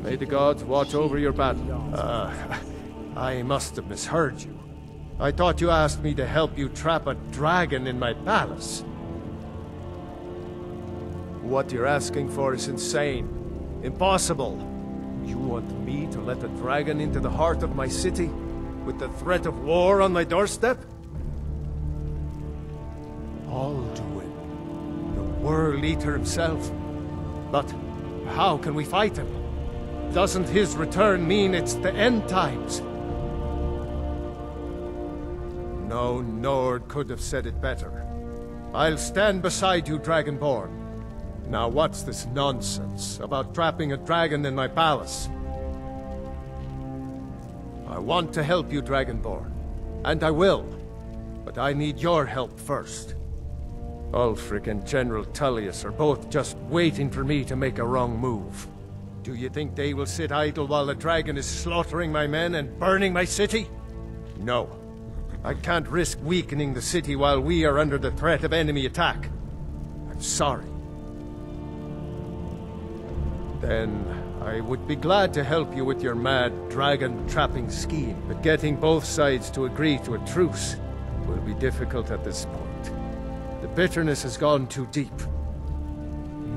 May the gods watch over your battle. I must have misheard you. I thought you asked me to help you trap a dragon in my palace. What you're asking for is insane. Impossible. You want me to let a dragon into the heart of my city? With the threat of war on my doorstep? Alduin, the World Eater himself. But how can we fight him? Doesn't his return mean it's the end times? No Nord could have said it better. I'll stand beside you, Dragonborn. Now what's this nonsense about trapping a dragon in my palace? I want to help you, Dragonborn. And I will. But I need your help first. Ulfric and General Tullius are both just waiting for me to make a wrong move. Do you think they will sit idle while the dragon is slaughtering my men and burning my city? No. I can't risk weakening the city while we are under the threat of enemy attack. I'm sorry. Then I would be glad to help you with your mad dragon-trapping scheme, but getting both sides to agree to a truce will be difficult at this point. The bitterness has gone too deep.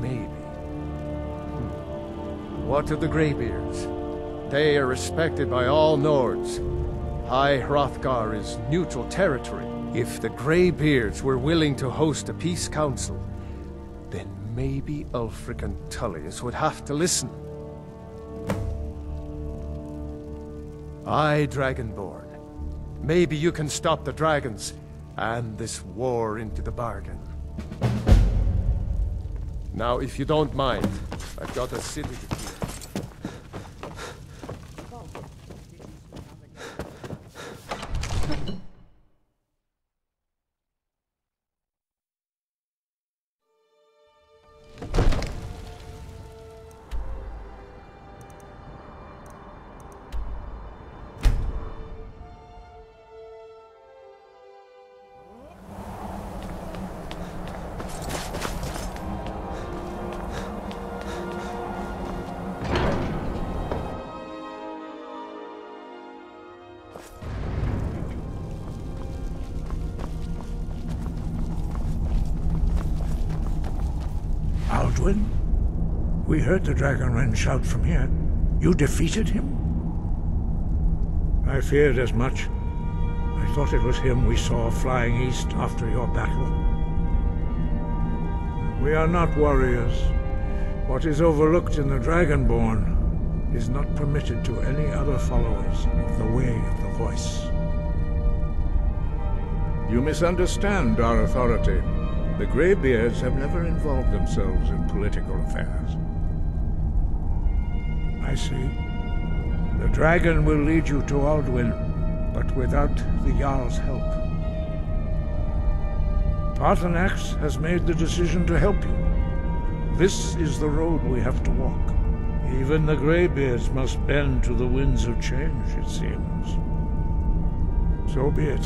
Maybe. What of the Greybeards? They are respected by all Nords. High Hrothgar is neutral territory. If the Greybeards were willing to host a peace council, then maybe Ulfric and Tullius would have to listen. Aye, Dragonborn. Maybe you can stop the dragons, and this war into the bargain. Now, if you don't mind, I've got a city to clear. Alduin? We heard the Dragonren shout from here. You defeated him? I feared as much. I thought it was him we saw flying east after your battle. We are not warriors. What is overlooked in the Dragonborn is not permitted to any other followers of the Way of the Voice. You misunderstand our authority. The Greybeards have never involved themselves in political affairs. I see. The dragon will lead you to Alduin, but without the Jarl's help. Paarthurnax has made the decision to help you. This is the road we have to walk. Even the Greybeards must bend to the winds of change, it seems. So be it.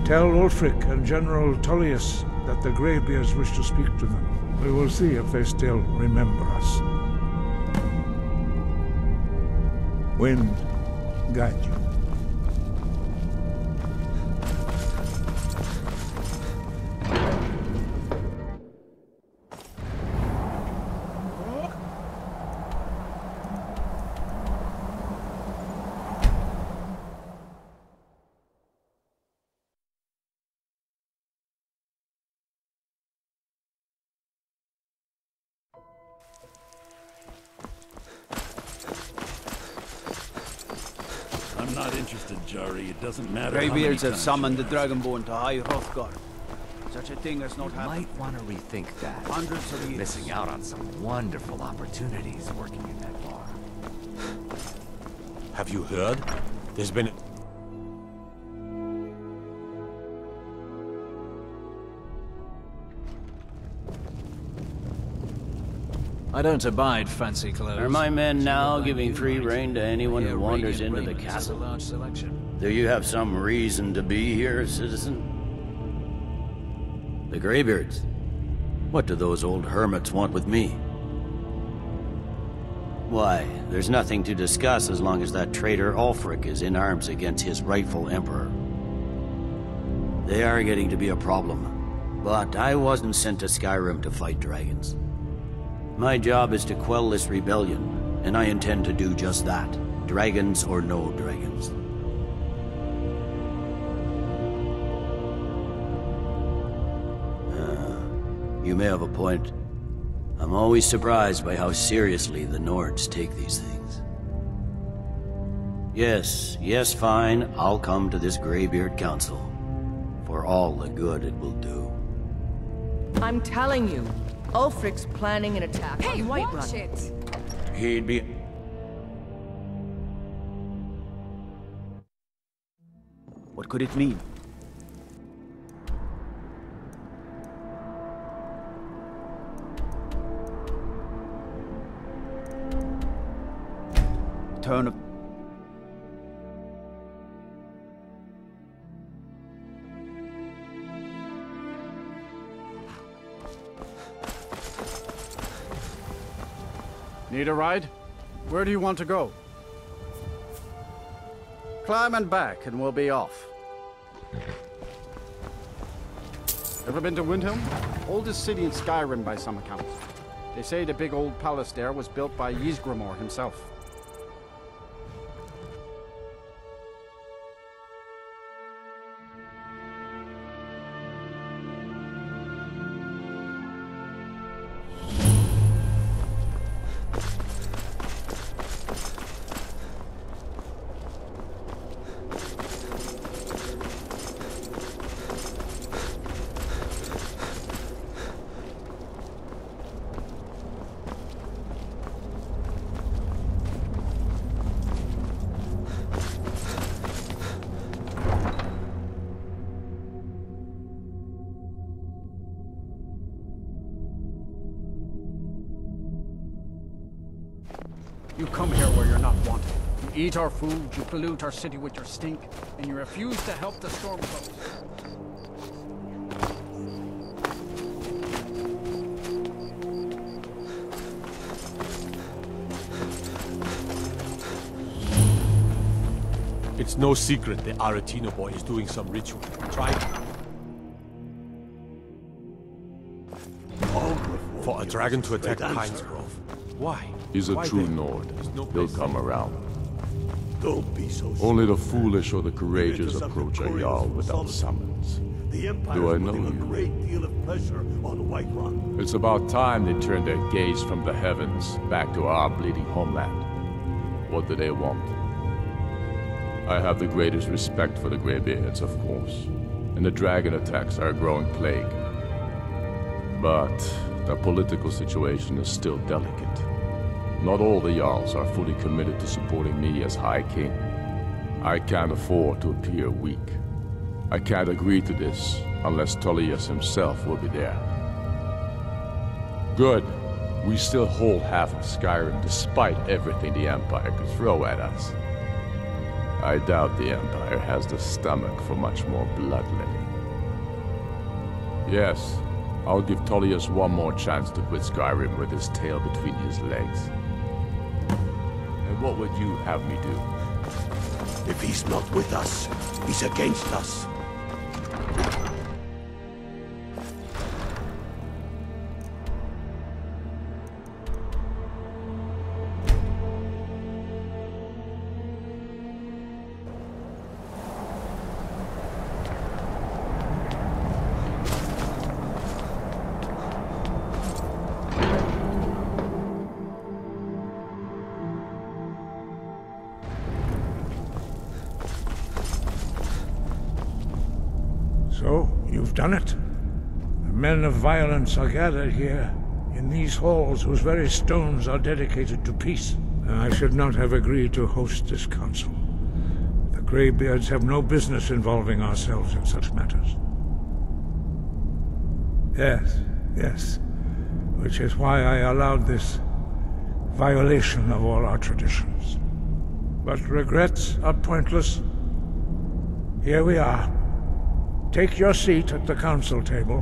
Tell Ulfric and General Tullius that the Greybeards wish to speak to them. We will see if they still remember us. Wind, guide you. I'm not interested, Jari. It doesn't matter. Greybeards have summoned the Dragonborn to High Hrothgar. Such a thing has not happened. Might want to rethink that. Hundreds of years. Missing out on some wonderful opportunities working in that bar. Have you heard? There's been... I don't abide fancy clothes. Are my men now giving free rein to anyone who wanders into the castle? Large selection. Do you have some reason to be here, citizen? The Greybeards? What do those old hermits want with me? Why, there's nothing to discuss as long as that traitor Ulfric is in arms against his rightful emperor. They are getting to be a problem, but I wasn't sent to Skyrim to fight dragons. My job is to quell this rebellion, and I intend to do just that, dragons or no dragons. You may have a point. I'm always surprised by how seriously the Nords take these things. Yes, fine, I'll come to this Greybeard Council. For all the good it will do. I'm telling you, Ulfric's planning an attack on Whiterun. Watch it! He'd be... What could it mean? Turn of... Need a ride? Where do you want to go? Climb and back, and we'll be off. Ever been to Windhelm? Oldest city in Skyrim by some accounts. They say the big old palace there was built by Ysgramor himself. You come here where you're not wanted. You eat our food, you pollute our city with your stink, and you refuse to help the Stormcloaks. It's no secret the Aretino boy is doing some ritual. Try it. For a dragon to attack Pines Grove. Why? He's a Why true then? Nord. No He'll place come around. Don't be so Only the foolish or the courageous approach a Jarl without summons. The Empire Do I is know putting a you? great deal of pressure on Whiterun. It's about time they turned their gaze from the heavens back to our bleeding homeland. What do they want? I have the greatest respect for the Greybeards, of course, and the dragon attacks are a growing plague. But the political situation is still delicate. Not all the Jarls are fully committed to supporting me as High King. I can't afford to appear weak. I can't agree to this unless Tullius himself will be there. Good. We still hold half of Skyrim despite everything the Empire could throw at us. I doubt the Empire has the stomach for much more bloodletting. Yes, I'll give Tullius one more chance to quit Skyrim with his tail between his legs. And what would you have me do? If he's not with us, he's against us. So, you've done it. The men of violence are gathered here, in these halls whose very stones are dedicated to peace. I should not have agreed to host this council. The Greybeards have no business involving ourselves in such matters. Yes. Which is why I allowed this violation of all our traditions. But regrets are pointless. Here we are. Take your seat at the council table,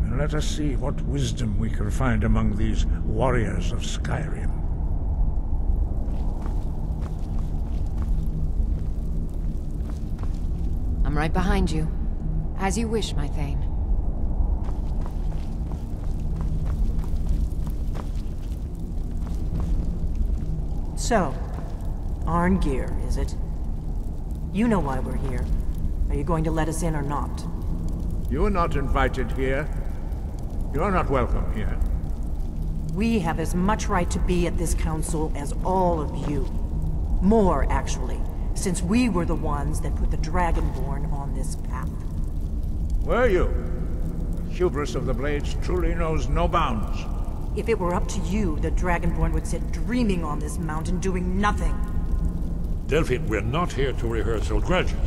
and let us see what wisdom we can find among these warriors of Skyrim. right behind you. As you wish, my Thane. So, Arngeir, is it? You know why we're here. Are you going to let us in or not? You're not invited here. You're not welcome here. We have as much right to be at this council as all of you. More, actually, since we were the ones that put the Dragonborn on this path. Were you? The hubris of the Blades truly knows no bounds. If it were up to you, the Dragonborn would sit dreaming on this mountain doing nothing. Delphine, we're not here to rehearse old grudges.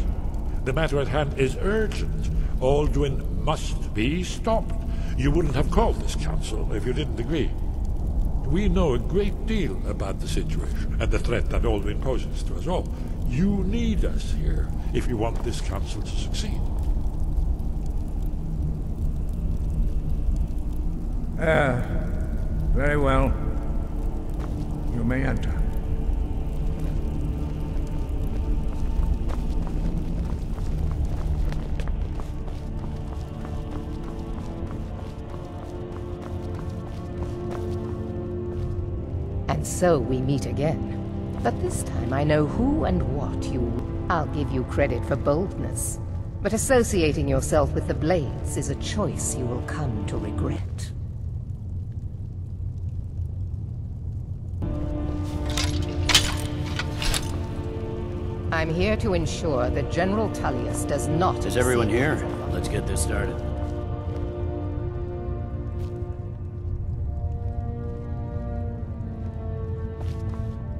The matter at hand is urgent. Alduin must be stopped. You wouldn't have called this council if you didn't agree. We know a great deal about the situation and the threat that Alduin poses to us all. You need us here if you want this council to succeed. Very well. You may enter. And so we meet again. But this time I know who and what you... I'll give you credit for boldness. But associating yourself with the Blades is a choice you will come to regret. I'm here to ensure that General Tullius does not... Is everyone here? Let's get this started.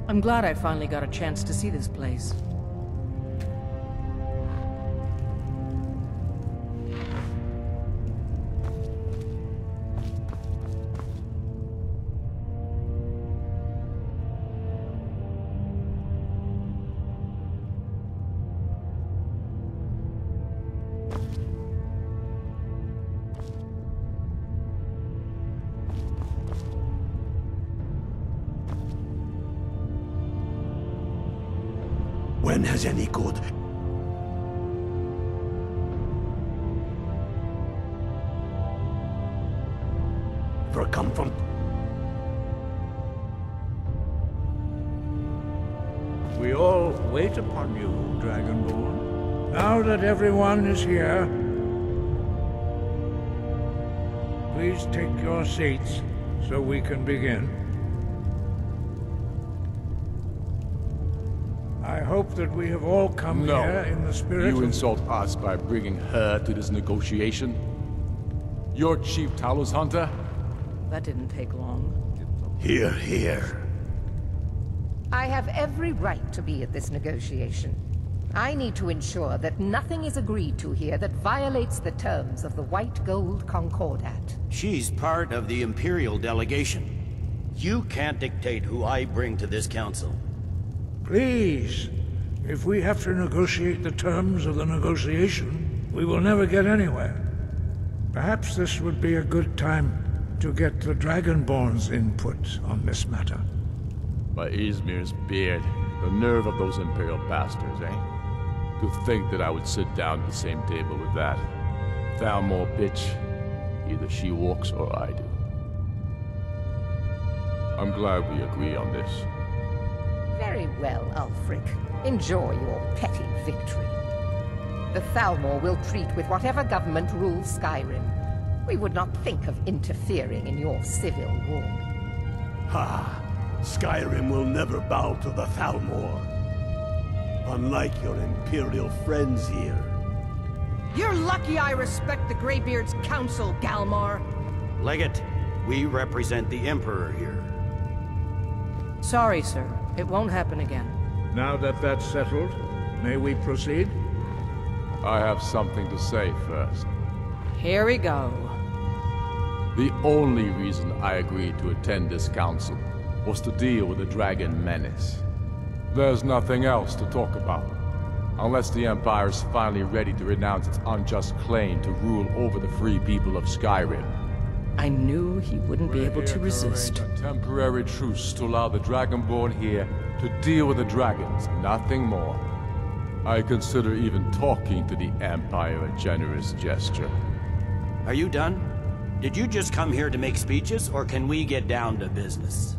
I'm glad I finally got a chance to see this place. When has any good ever come from? We all wait upon you, Dragonborn. Now that everyone is here, please take your seats so we can begin. I hope that we have all come here in the spirit You of... insult us by bringing her to this negotiation? You're Chief Talos Hunter? That didn't take long. Here, here. I have every right to be at this negotiation. I need to ensure that nothing is agreed to here that violates the terms of the White Gold Concordat. She's part of the Imperial delegation. You can't dictate who I bring to this council. Please, if we have to negotiate the terms of the negotiation, we will never get anywhere. Perhaps this would be a good time to get the Dragonborn's input on this matter. By Izmir's beard, the nerve of those Imperial bastards, eh? To think that I would sit down at the same table with that. Thalmor bitch. Either she walks or I do. I'm glad we agree on this. Very well, Ulfric. Enjoy your petty victory. The Thalmor will treat with whatever government rules Skyrim. We would not think of interfering in your civil war. Ha! Skyrim will never bow to the Thalmor. Unlike your Imperial friends here. You're lucky I respect the Greybeard's counsel, Galmar. Legate, we represent the Emperor here. Sorry, sir. It won't happen again. Now that that's settled, may we proceed? I have something to say first. Here we go. The only reason I agreed to attend this council was to deal with the Dragon Menace. There's nothing else to talk about. Unless the Empire is finally ready to renounce its unjust claim to rule over the free people of Skyrim. I knew he wouldn't be able to resist. A temporary truce to allow the Dragonborn here to deal with the dragons, nothing more. I consider even talking to the Empire a generous gesture. Are you done? Did you just come here to make speeches, or can we get down to business?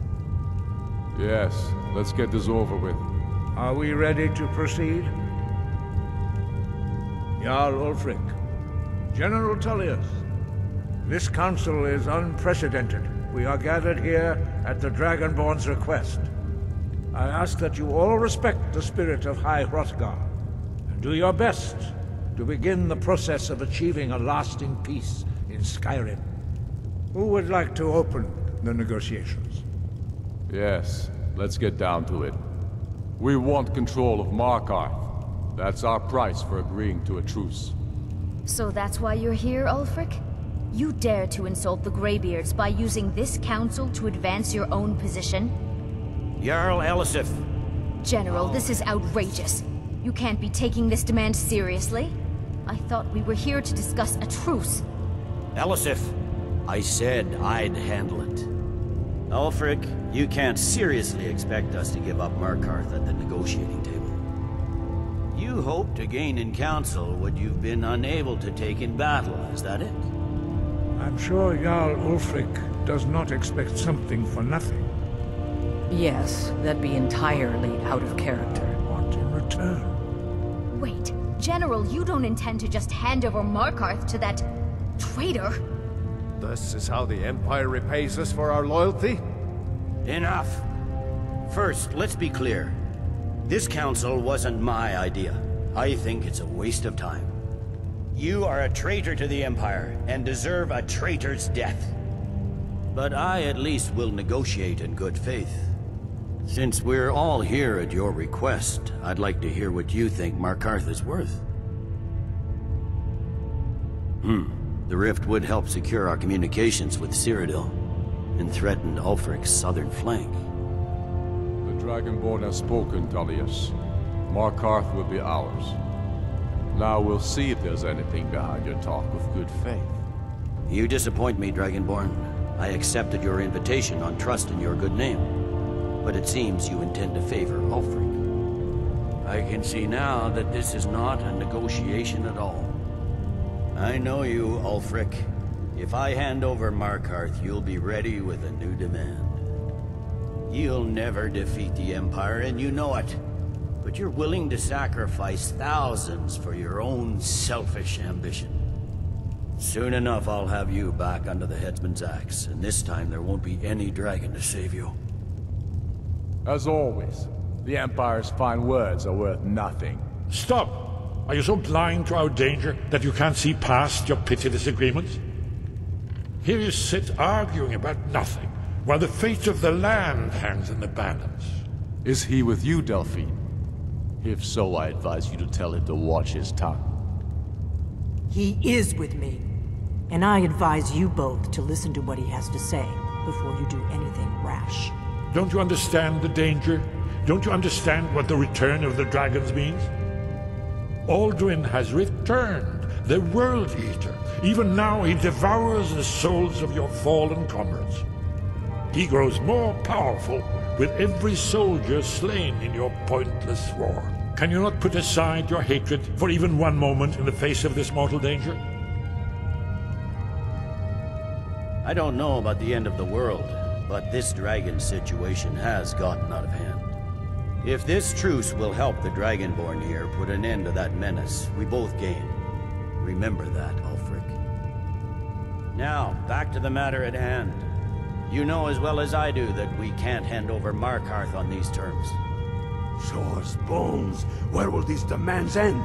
Yes, let's get this over with. Are we ready to proceed? Jarl Ulfric, General Tullius, this council is unprecedented. We are gathered here at the Dragonborn's request. I ask that you all respect the spirit of High Hrothgar, and do your best to begin the process of achieving a lasting peace in Skyrim. Who would like to open the negotiations? Yes, let's get down to it. We want control of Markarth. That's our price for agreeing to a truce. So that's why you're here, Ulfric? You dare to insult the Greybeards by using this council to advance your own position? Jarl Elisif. General, this is outrageous. You can't be taking this demand seriously. I thought we were here to discuss a truce. Elisif, I said I'd handle it. Ulfric, you can't seriously expect us to give up Markarth at the negotiating table. You hope to gain in council what you've been unable to take in battle, is that it? I'm sure Jarl Ulfric does not expect something for nothing. Yes, that'd be entirely out of character. What in return? Wait, General, you don't intend to just hand over Markarth to that traitor? This is how the Empire repays us for our loyalty? Enough! First, let's be clear. This council wasn't my idea. I think it's a waste of time. You are a traitor to the Empire, and deserve a traitor's death. But I at least will negotiate in good faith. Since we're all here at your request, I'd like to hear what you think Markarth is worth. The rift would help secure our communications with Cyrodiil, and threaten Ulfric's southern flank. The Dragonborn has spoken, Tullius. Markarth will be ours. Now we'll see if there's anything behind your talk of good faith. You disappoint me, Dragonborn. I accepted your invitation on trust in your good name. But it seems you intend to favor Ulfric. I can see now that this is not a negotiation at all. I know you, Ulfric. If I hand over Markarth, you'll be ready with a new demand. You'll never defeat the Empire, and you know it. But you're willing to sacrifice thousands for your own selfish ambition. Soon enough, I'll have you back under the headsman's axe, and this time there won't be any dragon to save you. As always, the Empire's fine words are worth nothing. Stop! Are you so blind to our danger that you can't see past your petty disagreements? Here you sit arguing about nothing, while the fate of the land hangs in the balance. Is he with you, Delphine? If so, I advise you to tell him to watch his tongue. He is with me, and I advise you both to listen to what he has to say before you do anything rash. Don't you understand the danger? Don't you understand what the return of the dragons means? Aldrin has returned, the World Eater. Even now he devours the souls of your fallen comrades. He grows more powerful with every soldier slain in your pointless war. Can you not put aside your hatred for even one moment in the face of this mortal danger? I don't know about the end of the world, but this dragon situation has gotten out of hand. If this truce will help the Dragonborn here put an end to that menace, we both gain. Remember that, Ulfric. Now, back to the matter at hand. You know as well as I do that we can't hand over Markarth on these terms. Show us bones. Where will these demands end?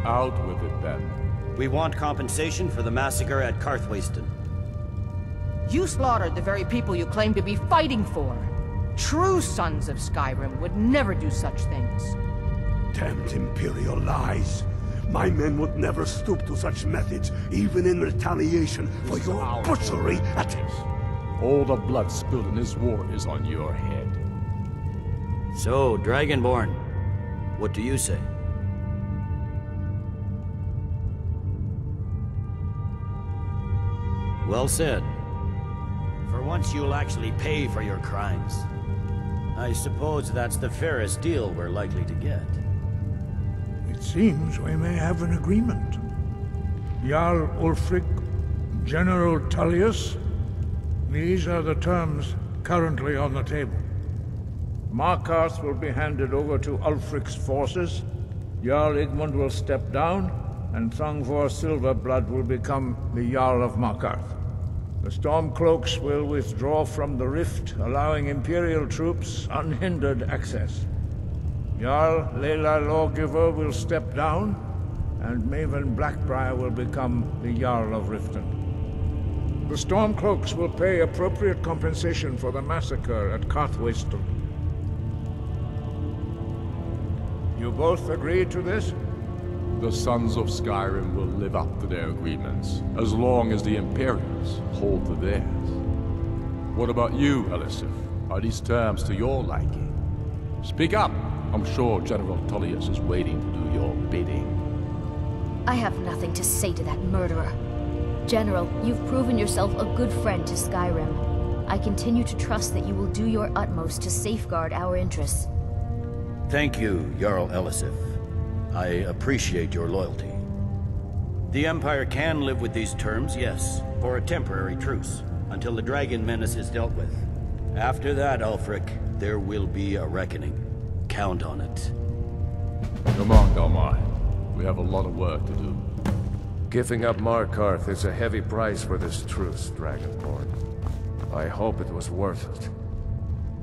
Out with it, then. We want compensation for the massacre at Karthwasten. You slaughtered the very people you claim to be fighting for. True sons of Skyrim would never do such things. Damned Imperial lies. My men would never stoop to such methods, even in retaliation for your butchery at... All the blood spilled in this war is on your head. So, Dragonborn, what do you say? Well said. For once you'll actually pay for your crimes. I suppose that's the fairest deal we're likely to get. It seems we may have an agreement. Jarl Ulfric, General Tullius, these are the terms currently on the table. Markarth will be handed over to Ulfric's forces, Jarl Igmund will step down, and Thongvor Silverblood will become the Jarl of Markarth. The Stormcloaks will withdraw from the rift, allowing Imperial troops unhindered access. Jarl Leila Lawgiver will step down, and Maven Blackbriar will become the Jarl of Riften. The Stormcloaks will pay appropriate compensation for the massacre at Karthwaystel. You both agree to this? The Sons of Skyrim will live up to their agreements, as long as the Imperials hold to theirs. What about you, Elisif? Are these terms to your liking? Speak up! I'm sure General Tullius is waiting to do your bidding. I have nothing to say to that murderer. General, you've proven yourself a good friend to Skyrim. I continue to trust that you will do your utmost to safeguard our interests. Thank you, Jarl Elisif. I appreciate your loyalty. The Empire can live with these terms, yes, for a temporary truce, until the dragon menace is dealt with. After that, Ulfric, there will be a reckoning. Count on it. Come on, Galmar. We have a lot of work to do. Giving up Markarth is a heavy price for this truce, Dragonborn. I hope it was worth it.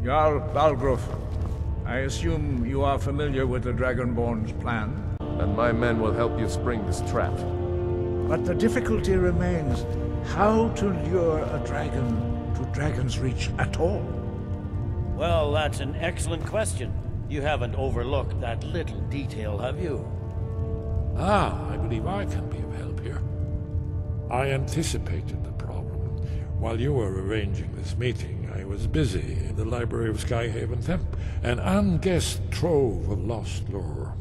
Jarl Balgruuf, I assume you are familiar with the Dragonborn's plan? And my men will help you spring this trap. But the difficulty remains how to lure a dragon to Dragon's Reach at all. Well, that's an excellent question. You haven't overlooked that little detail, have you? I believe I can be of help here. I anticipated the problem. While you were arranging this meeting, I was busy in the library of Skyhaven Temp, an unguessed trove of lost lore.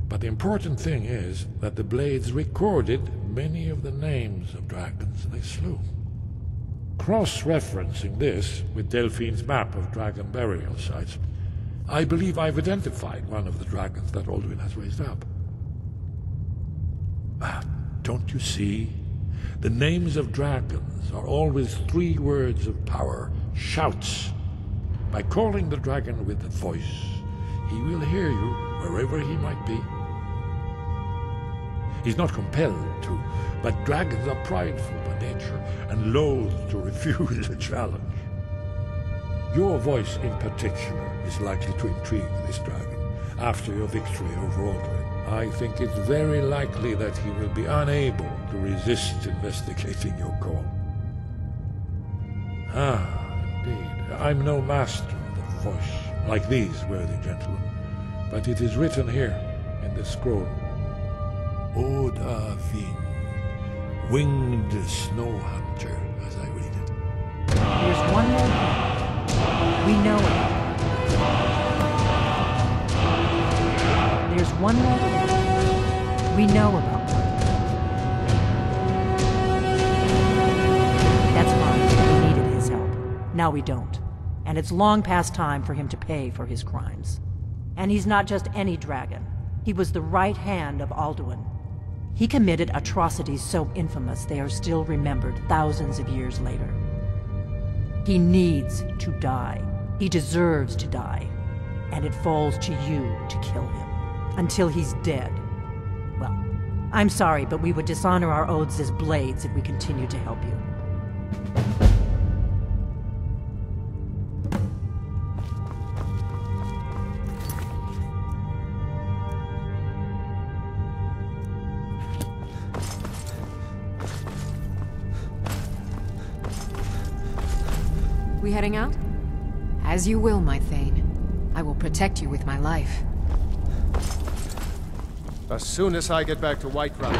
But the important thing is that the Blades recorded many of the names of dragons they slew. Cross-referencing this with Delphine's map of dragon burial sites, I believe I've identified one of the dragons that Alduin has raised up. Don't you see? The names of dragons are always 3 words of power, shouts. By calling the dragon with a voice, he will hear you wherever he might be. He's not compelled to, but dragons are prideful by nature and loath to refuse a challenge. Your voice in particular is likely to intrigue this dragon after your victory over Alduin. I think it's very likely that he will be unable to resist investigating your call. Indeed. I'm no master of the voice, like these worthy gentlemen, but it is written here in the scroll. Oda Vin, winged snow hunter, as I read it. There's one more thing. We know it. There's one more thing we know about Markarth. That's fine. We needed his help. Now we don't. And it's long past time for him to pay for his crimes. And he's not just any dragon. He was the right hand of Alduin. He committed atrocities so infamous they are still remembered thousands of years later. He needs to die. He deserves to die. And it falls to you to kill him. Until he's dead. Well, I'm sorry, but we would dishonor our oaths as Blades if we continue to help you. We heading out? As you will, my Thane. I will protect you with my life. As soon as I get back to Whiterun.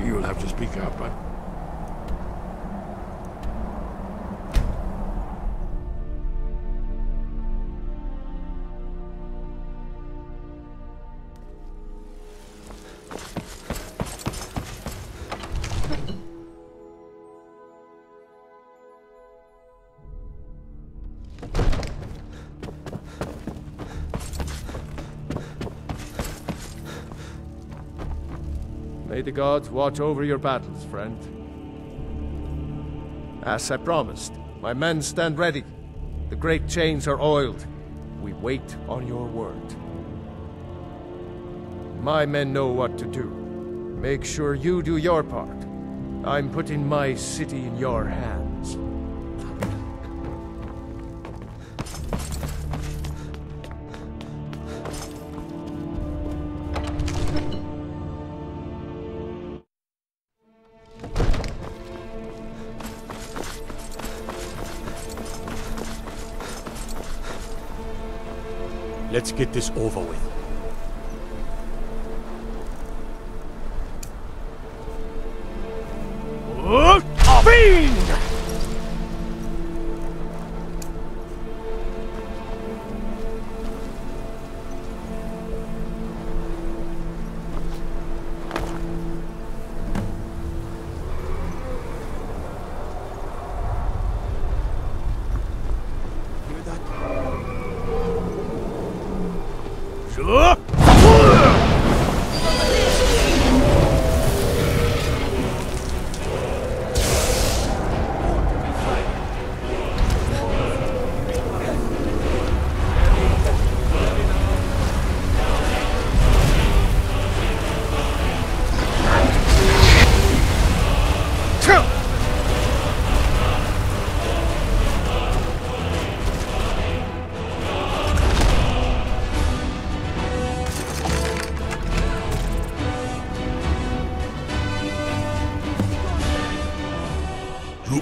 You'll have to speak up, but... May the gods watch over your battles, friend. As I promised, my men stand ready. The great chains are oiled. We wait on your word. My men know what to do. Make sure you do your part. I'm putting my city in your hands. Let's get this over with. Fiend!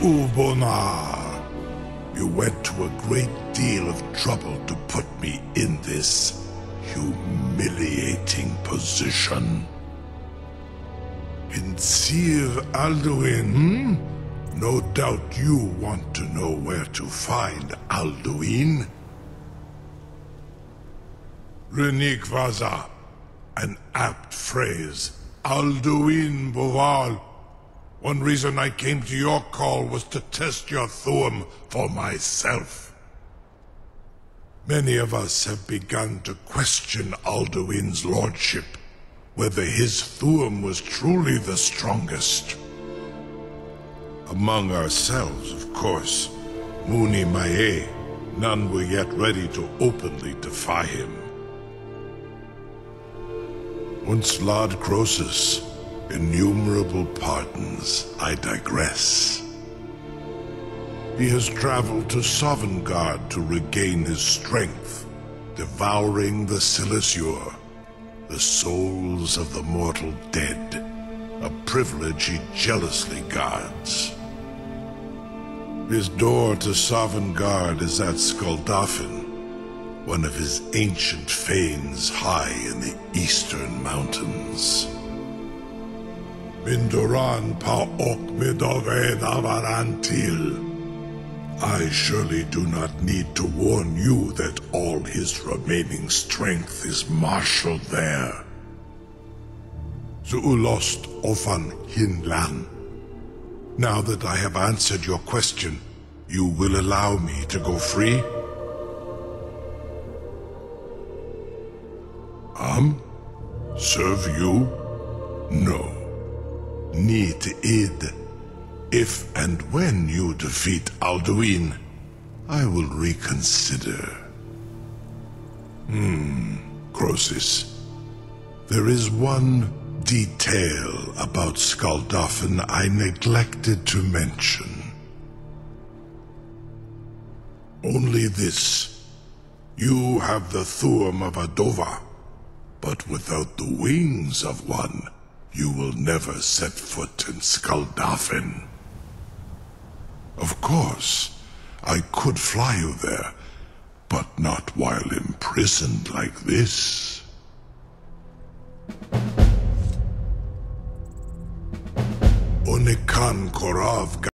Ubonar, you went to a great deal of trouble to put me in this humiliating position. In Sir Alduin, no doubt you want to know where to find Alduin. Renikvaza, an apt phrase. Alduin Boval. One reason I came to your call was to test your Thuum for myself. Many of us have begun to question Alduin's lordship, whether his Thuum was truly the strongest. Among ourselves, of course, Muni Mae, none were yet ready to openly defy him. Once Lord Croesus, innumerable pardons, I digress. He has traveled to Sovngarde to regain his strength, devouring the Silesure, the souls of the mortal dead, a privilege he jealously guards. His door to Sovngarde is at Skuldafn, one of his ancient fanes high in the eastern mountains. Mindoran Paok Midove Navarantil. I surely do not need to warn you that all his remaining strength is marshaled there. Zuulost Ofan Hinlan. Now that I have answered your question, you will allow me to go free? Serve you? No. Need id. If and when you defeat Alduin, I will reconsider. Croesus. There is one detail about Skuldafn I neglected to mention. Only this. You have the Thuum of a Dova, but without the wings of one, you will never set foot in Skuldafn. Of course, I could fly you there, but not while imprisoned like this. Onikan Korav